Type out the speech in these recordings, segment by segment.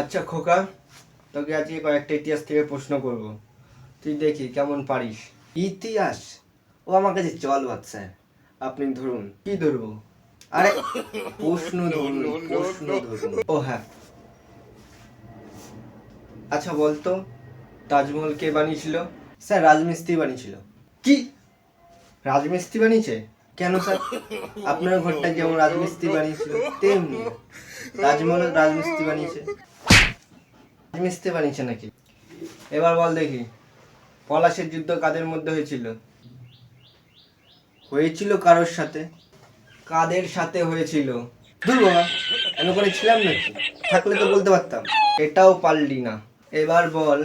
আচ্ছা খোকা, তোকে আজকে কয়েকটা ইতিহাস থেকে প্রশ্ন করব, তুই দেখি কেমন পারিস। ইতিহাস? ও আমার কাছে জল বাচ্চা। আপনি ধরুন। কি ধরবো? আরে প্রশ্ন ধরুন, প্রশ্ন ধরুন। ও হ্যাঁ, আচ্ছা বলতো, তাজমহল কে বানিয়েছিল? স্যার, রাজমিস্ত্রি বানিয়েছিল। কি, রাজমিস্ত্রি বানিয়েছে? কেন স্যার? আপনার ঘরটা যেমন রাজমিস্ত্রি বানিয়েছিল, তেমনি তাজমহল রাজমিস্ত্রি বানিয়েছে। রাজমিস্ত্রি বানিয়েছে নাকি? এবার বল দেখি, পলাশের যুদ্ধ কাদের মধ্যে হয়েছিল? হয়েছিল কারোর সাথে। কাদের সাথে হয়েছিল? ধুর বাবা, কেন করে ছিলাম নাকি? থাকলে তো বলতে পারতাম। এটাও পারলি না। এবার বল,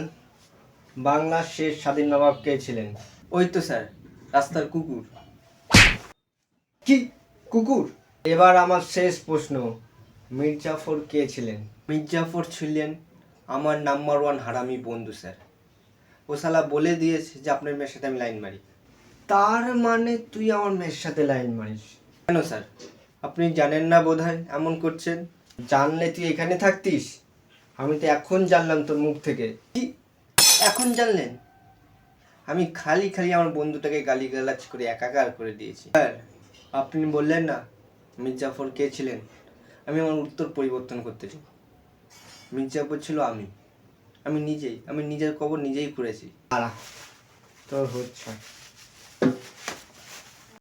বাংলার শেষ স্বাধীন নবাব কে ছিলেন? ওই তো স্যার, রাস্তার কুকুর। কি, কুকুর? এবার আমার শেষ প্রশ্ন, মির্জাফর কে ছিলেন? মির্জাফর ছিলেন আমার নাম্বার ওয়ান হারামি বন্ধু স্যার। ও শালা বলে দিয়েছে যে আপনার মেয়ের সাথে আমি লাইন মারি। তার মানে তুই আমার মেয়ের সাথে লাইন মারিস? কেন স্যার? আপনি জানেন না বোধহয়, এমন করছেন। জানলে তুই এখানে থাকতিস? আমি তো এখন জানলাম তোর মুখ থেকে। কি, এখন জানলেন? আমি খালি খালি আমার বন্ধুটাকে গালিগালাজ করে একাকার করে দিয়েছি। স্যার, আপনি বললেন না মির্জাফর কে ছিলেন, আমি আমার উত্তর পরিবর্তন করতে চাই। মির্জাফর ছিল আমি নিজের কবর নিজেই খুঁড়েছি। আরা, তোর হচ্ছে